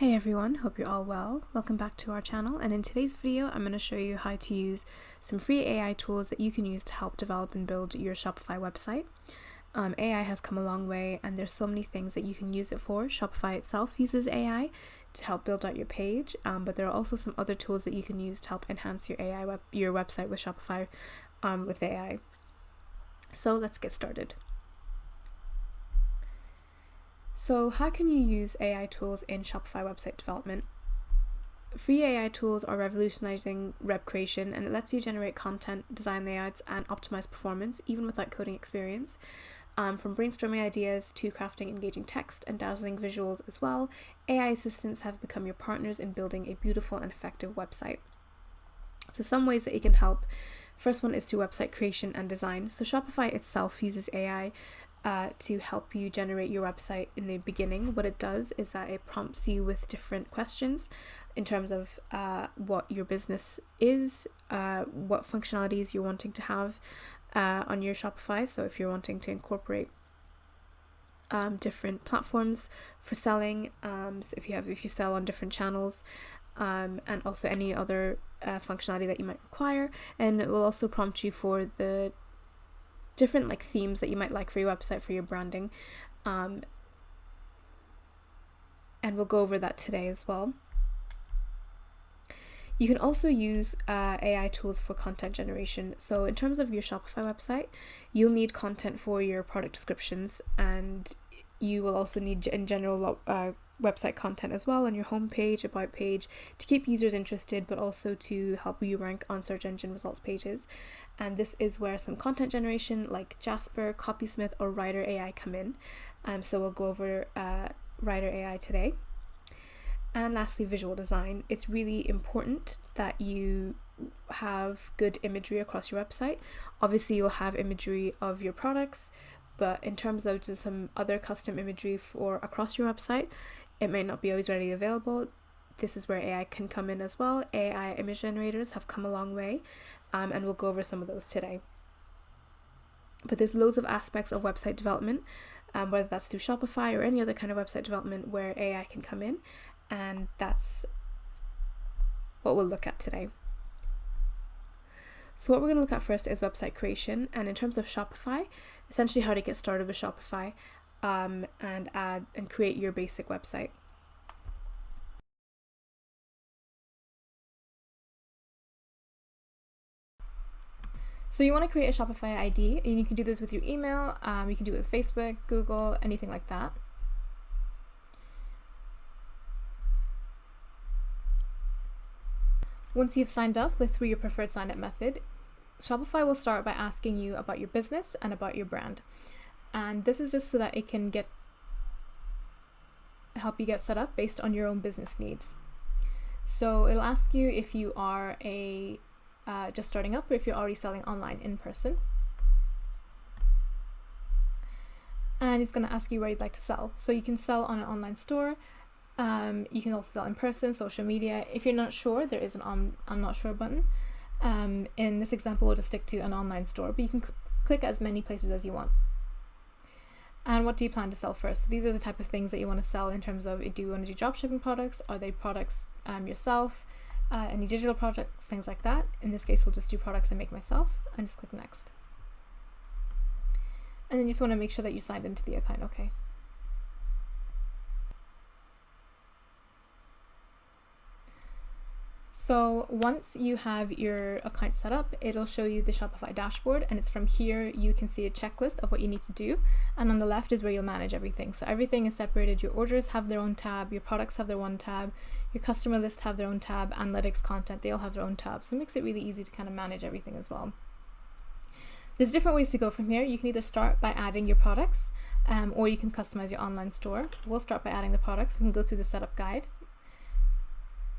Hey everyone, hope you're all well. Welcome back to our channel, and in today's video I'm going to show you how to use some free AI tools that you can use to help develop and build your Shopify website. AI has come a long way and there's so many things that you can use it for. Shopify itself uses AI to help build out your page, but there are also some other tools that you can use to help enhance your your website with Shopify with AI. So let's get started. So how can you use AI tools in Shopify website development? Free AI tools are revolutionizing web creation, and it lets you generate content, design layouts, and optimize performance even without coding experience. From brainstorming ideas to crafting engaging text and dazzling visuals as well, AI assistants have become your partners in building a beautiful and effective website. So some ways that it can help. First one is through website creation and design. So Shopify itself uses AI to help you generate your website in the beginning. What it does is that it prompts you with different questions in terms of what your business is, what functionalities you're wanting to have on your Shopify. So if you're wanting to incorporate different platforms for selling, so if you sell on different channels, and also any other functionality that you might require, and it will also prompt you for the different themes that you might like for your website, for your branding, and we'll go over that today as well. You can also use AI tools for content generation. So in terms of your Shopify website, you'll need content for your product descriptions, and you will also need in general website content as well on your homepage, about page, to keep users interested, but also to help you rank on search engine results pages. And this is where some content generation like Jasper, Copysmith, or Writer AI come in. So we'll go over Writer AI today. And lastly, visual design. It's really important that you have good imagery across your website. Obviously, you'll have imagery of your products, but in terms of just some other custom imagery for across your website, it may not be always readily available. This is where AI can come in as well. AI image generators have come a long way, and we'll go over some of those today. But there's loads of aspects of website development, whether that's through Shopify or any other kind of website development where AI can come in, and that's what we'll look at today. So what we're going to look at first is website creation, and in terms of Shopify, essentially how to get started with Shopify and add and create your basic website. So you want to create a Shopify ID, and you can do this with your email, you can do it with Facebook, Google, anything like that. Once you've signed up through your preferred sign-up method, Shopify will start by asking you about your business and about your brand. And this is just so that it can help you get set up based on your own business needs. So it'll ask you if you are just starting up or if you're already selling online in person. And it's going to ask you where you'd like to sell. So you can sell on an online store. You can also sell in person, social media. If you're not sure, there is an I'm not sure button. In this example, we'll just stick to an online store, but you can click as many places as you want. And what do you plan to sell first? So these are the type of things that you want to sell in terms of, do you want to do dropshipping products? Are they products yourself? Any digital products, things like that. In this case, we'll just do products I make myself, and just click next. And then you just want to make sure that you signed into the account, okay? So once you have your account set up, it'll show you the Shopify dashboard, and it's from here you can see a checklist of what you need to do. And on the left is where you'll manage everything. So everything is separated. Your orders have their own tab, your products have their own tab, your customer list have their own tab, analytics, content, they all have their own tab. So it makes it really easy to kind of manage everything as well. There's different ways to go from here. You can either start by adding your products, or you can customize your online store. We'll start by adding the products. We can go through the setup guide.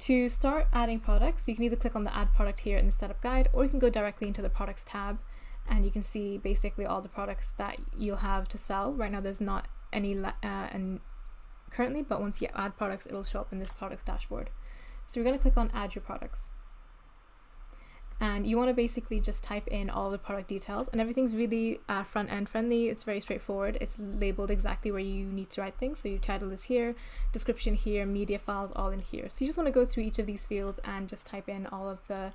To start adding products, you can either click on the add product here in the setup guide, or you can go directly into the products tab, and you can see basically all the products that you'll have to sell. Right now there's not any currently, but once you add products, it'll show up in this products dashboard. So we're going to click on add your products. And you want to basically just type in all the product details, and everything's really front end friendly. It's very straightforward. It's labeled exactly where you need to write things. So your title is here, description here, media files all in here. So you just want to go through each of these fields and just type in all of the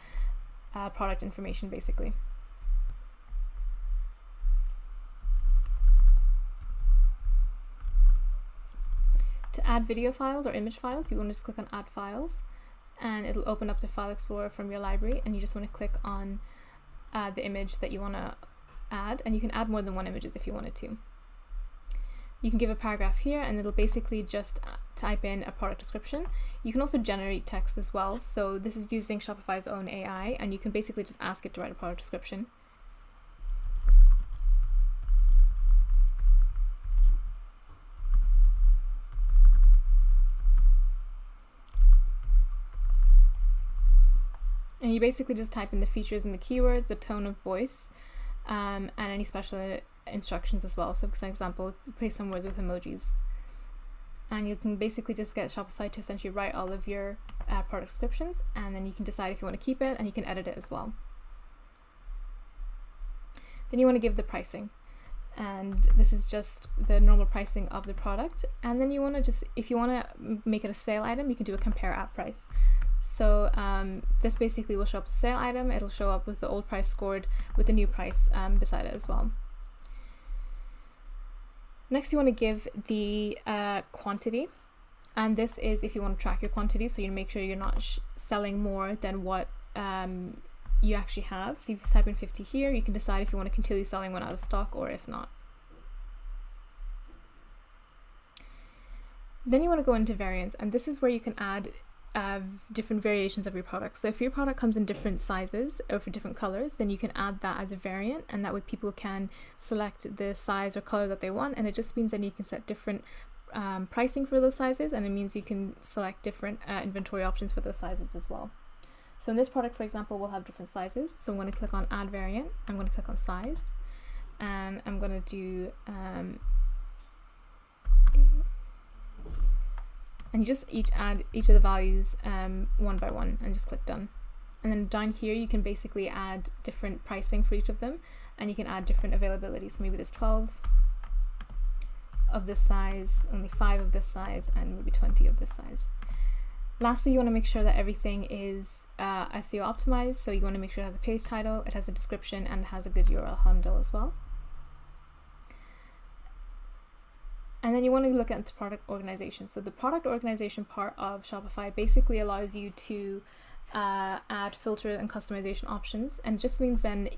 product information basically. To add video files or image files, you want to just click on add files, and it'll open up the file explorer from your library, and you just want to click on the image that you want to add, and you can add more than one images if you wanted to. You can give a paragraph here, and it'll basically just type in a product description. You can also generate text as well, so this is using Shopify's own AI, and you can basically just ask it to write a product description. And you basically just type in the features and the keywords, the tone of voice, and any special instructions as well. So for example, replace some words with emojis. And you can basically just get Shopify to essentially write all of your product descriptions, and then you can decide if you want to keep it, and you can edit it as well. Then you want to give the pricing. And this is just the normal pricing of the product. And then you want to just, if you want to make it a sale item, you can do a compare at price. So this basically will show up as a sale item. It'll show up with the old price scored with the new price beside it as well. Next, you want to give the quantity, and this is if you want to track your quantity, so you make sure you're not selling more than what you actually have. So if you type in 50 here, you can decide if you want to continue selling when out of stock or if not. Then you want to go into variants, and this is where you can add different variations of your product. So if your product comes in different sizes or for different colors, then you can add that as a variant, and that way people can select the size or color that they want, and it just means then you can set different pricing for those sizes, and it means you can select different inventory options for those sizes as well. So in this product, for example, we'll have different sizes. So I'm going to click on add variant, I'm going to click on size, and I'm going to do and you just add each of the values one by one and just click done. And then down here you can basically add different pricing for each of them, and you can add different availability. So maybe there's 12 of this size, only 5 of this size, and maybe 20 of this size. Lastly, you want to make sure that everything is SEO optimized. So you want to make sure it has a page title, it has a description, and it has a good URL handle as well. And then you want to look at the product organization. So the product organization part of Shopify basically allows you to add filter and customization options, and just means then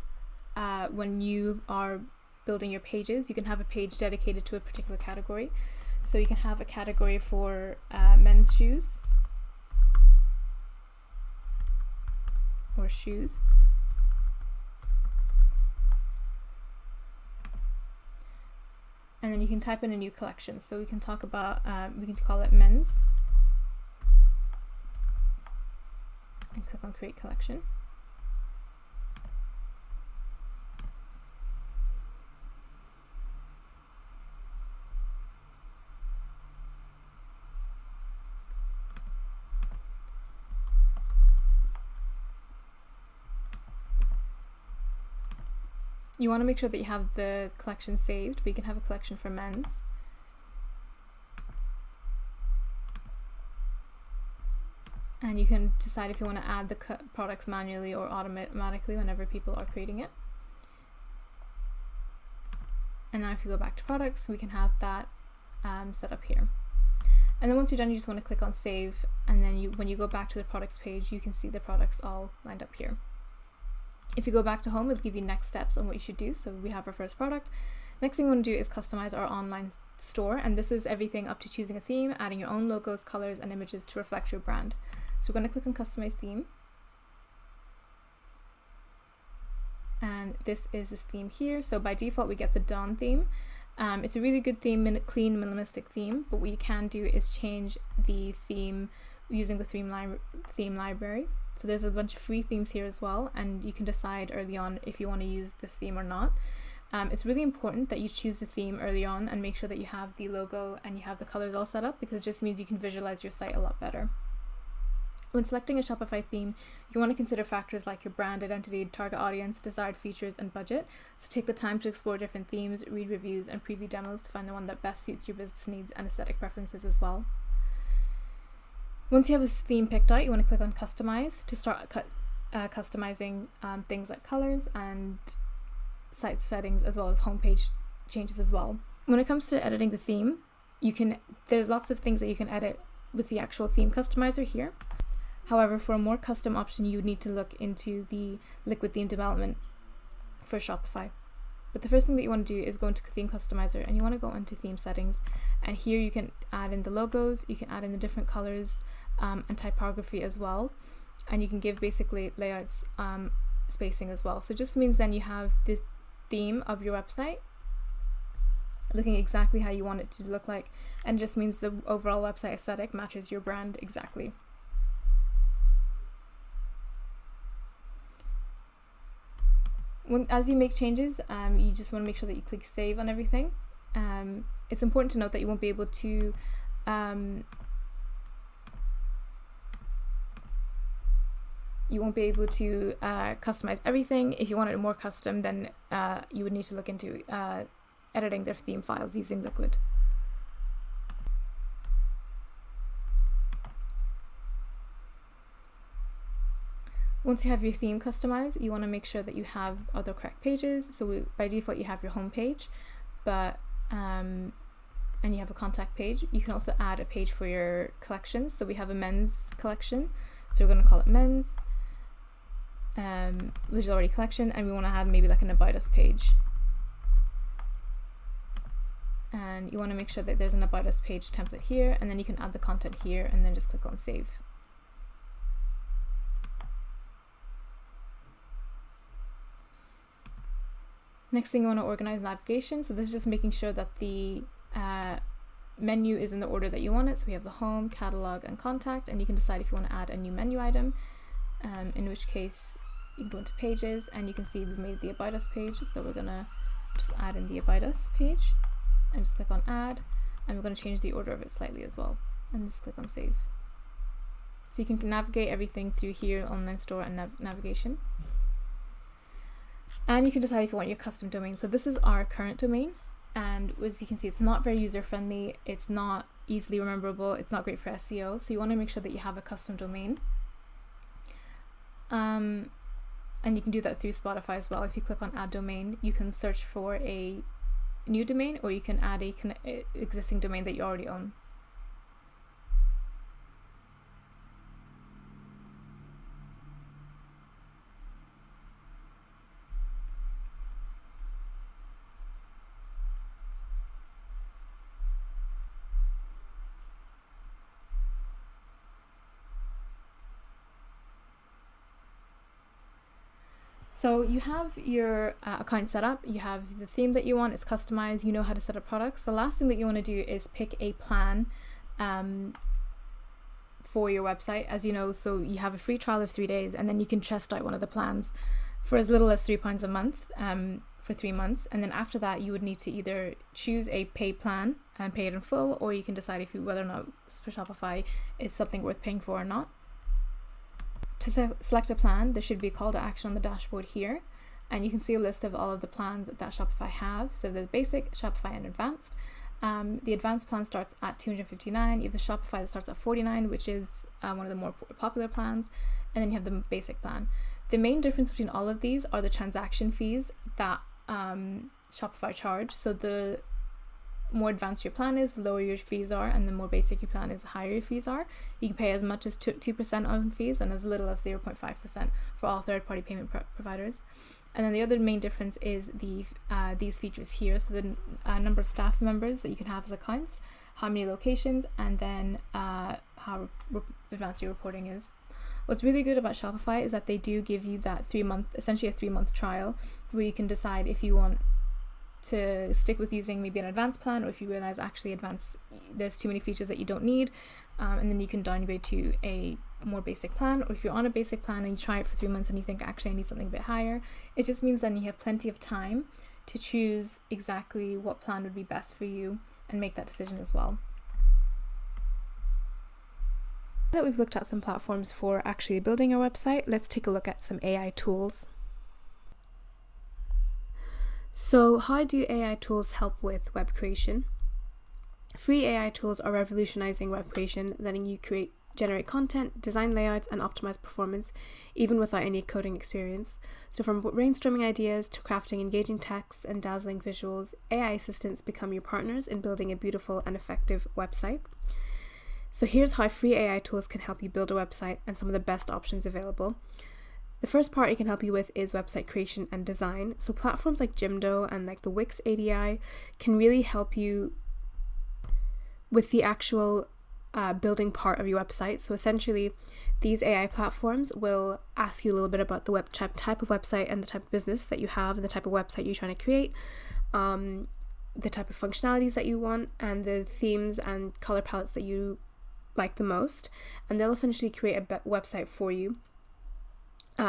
when you are building your pages, you can have a page dedicated to a particular category. So you can have a category for men's shoes or shoes. And then you can type in a new collection. So we can talk about, we can call it men's, and click on create collection. You want to make sure that you have the collection saved, but you can have a collection for men's. And you can decide if you want to add the products manually or automatically whenever people are creating it. And now if you go back to products, we can have that set up here. And then once you're done, you just want to click on save, and then when you go back to the products page, you can see the products all lined up here. If you go back to home, it'll give you next steps on what you should do. So we have our first product. Next thing we want to do is customize our online store, and this is everything up to choosing a theme, adding your own logos, colors, and images to reflect your brand. So we're going to click on customize theme, and this is this theme here. So by default we get the Dawn theme. It's a really good theme, clean, minimalistic theme, but what you can do is change the theme using the theme library. So there's a bunch of free themes here as well, and you can decide early on if you want to use this theme or not. It's really important that you choose the theme early on and make sure that you have the logo and you have the colors all set up, because it just means you can visualize your site a lot better. When selecting a Shopify theme, you want to consider factors like your brand identity, target audience, desired features, and budget. So take the time to explore different themes, read reviews, and preview demos to find the one that best suits your business needs and aesthetic preferences as well. Once you have this theme picked out, you want to click on Customize to start customizing things like colors and site settings, as well as homepage changes as well. When it comes to editing the theme, there's lots of things that you can edit with the actual theme customizer here. However, for a more custom option, you would need to look into the liquid theme development for Shopify. But the first thing that you want to do is go into theme customizer, and you want to go into theme settings, and here you can add in the logos, you can add in the different colors and typography as well, and you can give basically layouts, spacing as well. So it just means then you have the theme of your website looking exactly how you want it to look like, and it just means the overall website aesthetic matches your brand exactly. As you make changes, you just want to make sure that you click save on everything. It's important to note that you won't be able to customize everything. If you want it more custom, then you would need to look into editing their theme files using Liquid. Once you have your theme customized, you want to make sure that you have all the correct pages. So by default, you have your home page, but and you have a contact page. You can also add a page for your collections. So we have a men's collection, so we're going to call it men's, which is already collection, and we want to add maybe like an about us page. And you want to make sure that there's an about us page template here, and then you can add the content here, and then just click on save. Next thing, you want to organize navigation. So this is just making sure that the menu is in the order that you want it. So we have the home, catalog, and contact, and you can decide if you want to add a new menu item, in which case you can go into pages, and you can see we've made the about us page. So we're going to just add in the about us page and just click on add, and we're going to change the order of it slightly as well, and just click on save. So you can navigate everything through here, online store and navigation. And you can decide if you want your custom domain. So this is our current domain, and as you can see, it's not very user friendly, it's not easily rememberable, it's not great for SEO, so you want to make sure that you have a custom domain. And you can do that through Spotify as well. If you click on add domain, you can search for a new domain, or you can add a existing domain that you already own. So you have your account set up, you have the theme that you want, it's customized, you know how to set up products. The last thing that you want to do is pick a plan for your website, as you know. So you have a free trial of 3 days, and then you can test out one of the plans for as little as £3 a month for 3 months. And then after that, you would need to either choose a paid plan and pay it in full, or you can decide whether or not for Shopify is something worth paying for or not. To select a plan, there should be a call to action on the dashboard here, and you can see a list of all of the plans that Shopify have. So there's basic, Shopify, and advanced. The advanced plan starts at $259. You have the Shopify that starts at $49, which is one of the more popular plans, and then you have the basic plan. The main difference between all of these are the transaction fees that Shopify charge. So the more advanced your plan is, the lower your fees are, and the more basic your plan is, the higher your fees are. You can pay as much as 2% on fees and as little as 0.5% for all third-party payment providers. And then the other main difference is these features here. So the number of staff members that you can have as accounts, how many locations, and then how advanced your reporting is. What's really good about Shopify is that they do give you that essentially a 3-month trial, where you can decide if you want to stick with using maybe an advanced plan, or if you realize actually there's too many features that you don't need, and then you can downgrade to a more basic plan. Or if you're on a basic plan and you try it for 3 months and you think actually I need something a bit higher, it just means then you have plenty of time to choose exactly what plan would be best for you and make that decision as well. Now that we've looked at some platforms for actually building our website, let's take a look at some AI tools. So how do AI tools help with web creation? Free AI tools are revolutionizing web creation, letting you generate content, design layouts, and optimize performance, even without any coding experience. So from brainstorming ideas to crafting engaging texts and dazzling visuals, AI assistants become your partners in building a beautiful and effective website. So here's how free AI tools can help you build a website and some of the best options available. The first part it can help you with is website creation and design. So platforms like Jimdo and like the Wix ADI can really help you with the actual building part of your website. So essentially, these AI platforms will ask you a little bit about the type of website and the type of business that you have and the type of website you're trying to create, the type of functionalities that you want, and the themes and color palettes that you like the most. And they'll essentially create a website for you.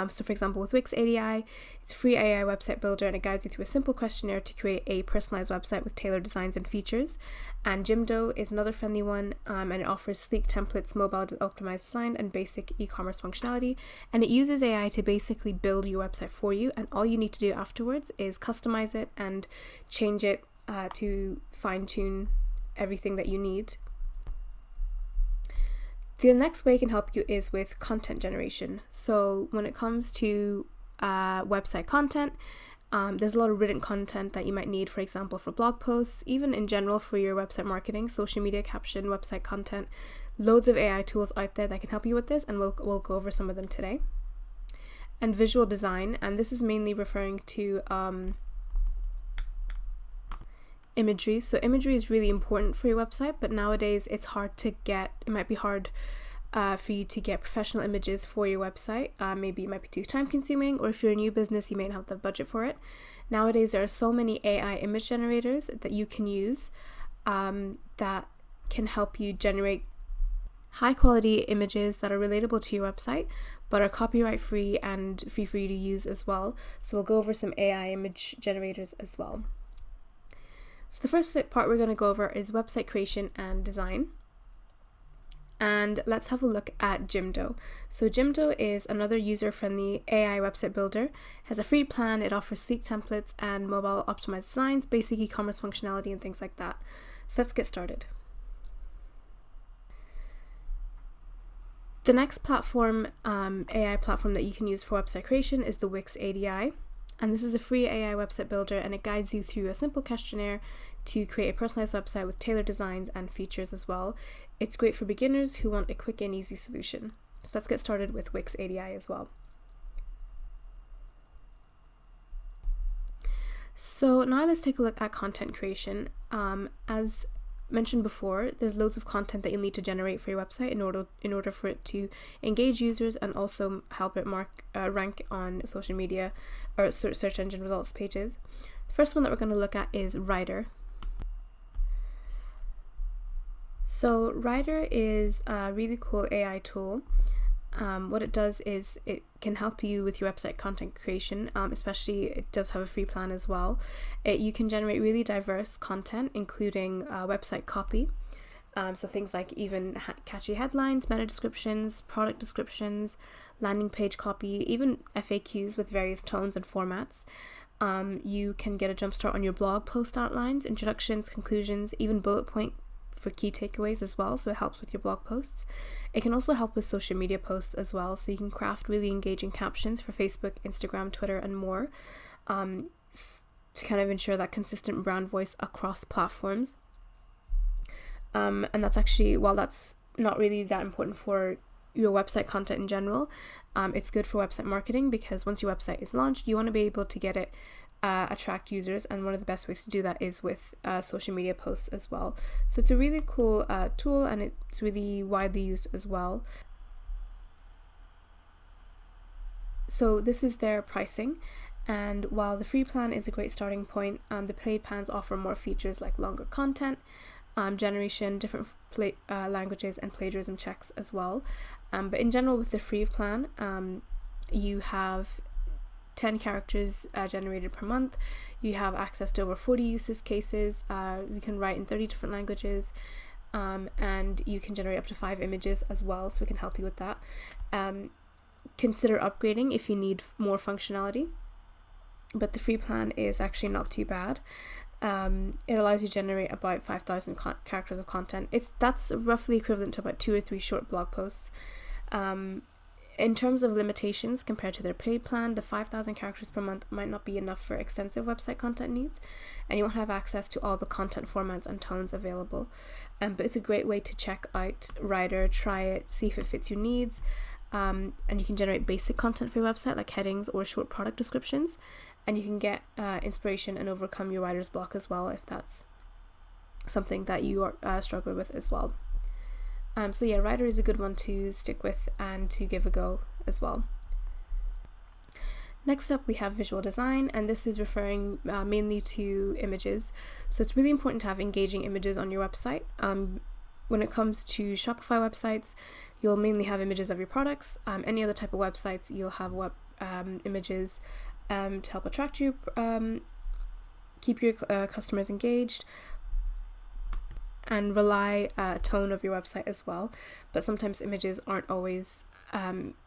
So for example, with Wix ADI, it's a free AI website builder and it guides you through a simple questionnaire to create a personalized website with tailored designs and features. And Jimdo is another friendly one, and it offers sleek templates, mobile optimized design, and basic e-commerce functionality. And it uses AI to basically build your website for you, and all you need to do afterwards is customize it and change it to fine-tune everything that you need. The next way it can help you is with content generation. So when it comes to website content, there's a lot of written content that you might need, for example, for blog posts, even in general for your website marketing, social media caption, website content. Loads of AI tools out there that can help you with this, and we'll go over some of them today. And visual design, and this is mainly referring to imagery. So imagery is really important for your website, but nowadays it might be hard for you to get professional images for your website. Maybe it might be too time consuming, or if you're a new business, you may not have the budget for it. Nowadays there are so many AI image generators that you can use that can help you generate high quality images that are relatable to your website but are copyright free and free for you to use as well. So we'll go over some AI image generators as well. So the first part we're going to go over is website creation and design. And let's have a look at Jimdo. So Jimdo is another user-friendly AI website builder. It has a free plan, it offers sleek templates and mobile optimized designs, basic e-commerce functionality, and things like that. So let's get started. The next platform, AI platform that you can use for website creation is the Wix ADI. And this is a free AI website builder, and it guides you through a simple questionnaire to create a personalized website with tailored designs and features as well. It's great for beginners who want a quick and easy solution. So let's get started with Wix ADI as well. So now let's take a look at content creation. As mentioned before, there's loads of content that you'll need to generate for your website in order for it to engage users and also help it rank on social media or search engine results pages. The first one that we're going to look at is Writer. So Writer is a really cool AI tool. What it does is it can help you with your website content creation, especially it does have a free plan as well. You can generate really diverse content, including website copy. So things like even catchy headlines, meta descriptions, product descriptions, landing page copy, even FAQs with various tones and formats. You can get a jumpstart on your blog post outlines, introductions, conclusions, even bullet point for key takeaways as well, so it helps with your blog posts. It can also help with social media posts as well, so you can craft really engaging captions for Facebook, Instagram, Twitter, and more, to kind of ensure that consistent brand voice across platforms. And that's actually, while that's not really that important for your website content in general, it's good for website marketing, because once your website is launched, you want to be able to get it attract users, and one of the best ways to do that is with social media posts as well. So it's a really cool tool, and it's really widely used as well. So this is their pricing, and while the free plan is a great starting point, the paid plans offer more features like longer content, generation, different languages, and plagiarism checks as well. But in general, with the free plan, you have 10 characters generated per month. You have access to over 40 use cases. You can write in 30 different languages. and you can generate up to 5 images as well, so we can help you with that. Consider upgrading if you need more functionality, but the free plan is actually not too bad. It allows you to generate about 5,000 characters of content. That's roughly equivalent to about 2 or 3 short blog posts. In terms of limitations compared to their paid plan, the 5,000 characters per month might not be enough for extensive website content needs, and you won't have access to all the content formats and tones available. But it's a great way to check out Writer, try it, see if it fits your needs, and you can generate basic content for your website like headings or short product descriptions, and you can get inspiration and overcome your writer's block as well if that's something that you are struggling with as well. So yeah, Writer is a good one to stick with and to give a go as well. Next up, we have visual design, and this is referring mainly to images. So it's really important to have engaging images on your website. When it comes to Shopify websites, you'll mainly have images of your products. Any other type of websites, you'll have images to help attract you, keep your customers engaged, and rely tone of your website as well. But sometimes images aren't always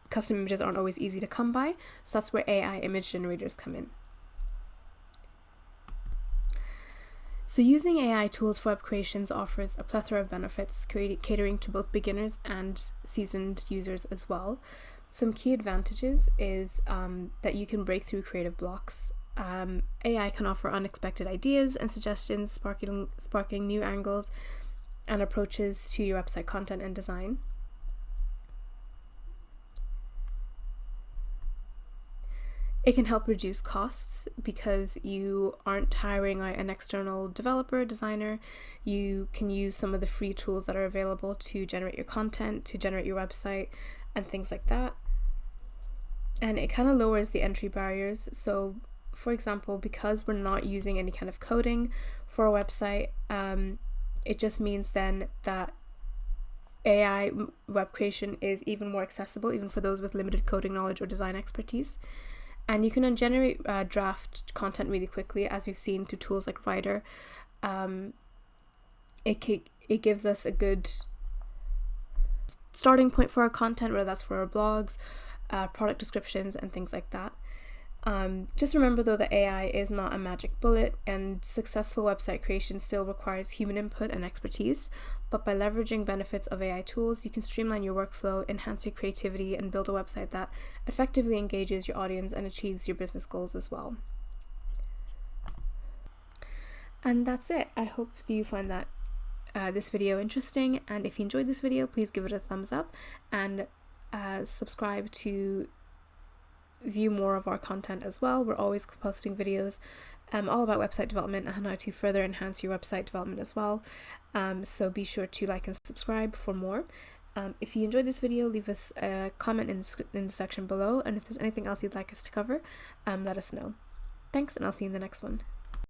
custom images aren't always easy to come by, so that's where AI image generators come in. So using AI tools for web creations offers a plethora of benefits, catering to both beginners and seasoned users as well. Some key advantages is that you can break through creative blocks. AI can offer unexpected ideas and suggestions, sparking new angles and approaches to your website content and design. It can help reduce costs because you aren't hiring out an external developer, designer. You can use some of the free tools that are available to generate your content, to generate your website, and things like that. And it kind of lowers the entry barriers. So for example, because we're not using any kind of coding for our website, it just means then that AI web creation is even more accessible, even for those with limited coding knowledge or design expertise. And you can generate draft content really quickly, as we've seen through tools like Writer. It gives us a good starting point for our content, whether that's for our blogs, product descriptions, and things like that. Just remember though that AI is not a magic bullet, and successful website creation still requires human input and expertise, but by leveraging benefits of AI tools, you can streamline your workflow, enhance your creativity, and build a website that effectively engages your audience and achieves your business goals as well. And that's it. I hope you find that this video interesting, and if you enjoyed this video, please give it a thumbs up and subscribe to view more of our content as well. We're always posting videos all about website development and how to further enhance your website development as well. So be sure to like and subscribe for more. If you enjoyed this video, leave us a comment in the section below, and if there's anything else you'd like us to cover, let us know. Thanks, and I'll see you in the next one.